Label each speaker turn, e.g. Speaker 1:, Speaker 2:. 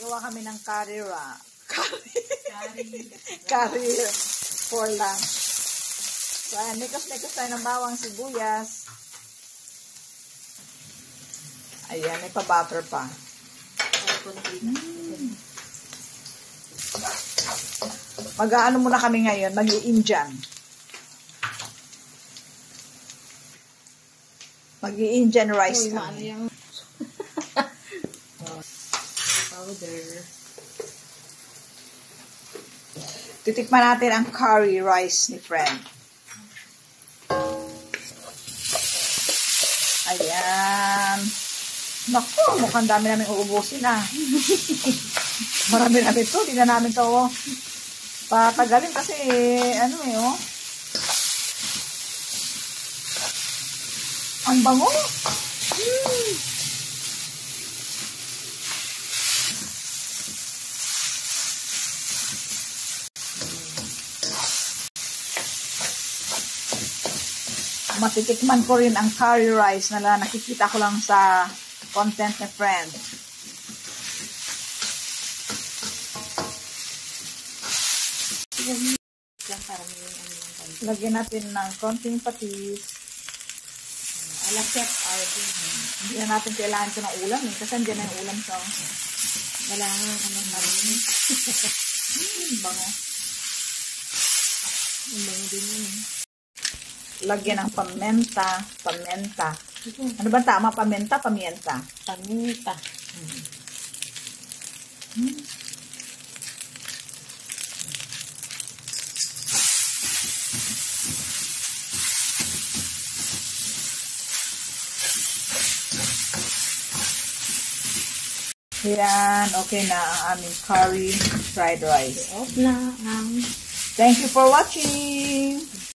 Speaker 1: Gawa kami ng curry curry for lunch. So, ayan, nikos-nikos tayo ng bawang sibuyas. Ayan, may pa-butter pa. Mag-aano muna kami ngayon, mag-i-Indian. Mag-i-Indian rice kami.
Speaker 2: Powder.
Speaker 1: Titikman natin ang curry rice ni friend. Ayan. Naku, mukhang dami namin uubusin na. Marami namin ito. Di na namin ito patagalin kasi ano oh. Ang bango. Matitikman ko rin ang curry rice na nakikita ko lang sa content ni friend. Lagyan natin ng konting patis.
Speaker 2: Alasep Arvin.
Speaker 1: Hindi na natin kailangan ito ng ulam kasi andyan na yung ulam sa
Speaker 2: wala nga marin.
Speaker 1: Bango.
Speaker 2: Bango din yun.
Speaker 1: Lagyan ng pamenta. Ano ba tama? Pamienta?
Speaker 2: Paminta.
Speaker 1: Yan, okay na ang aming curry fried rice.
Speaker 2: Off na.
Speaker 1: Thank you for watching!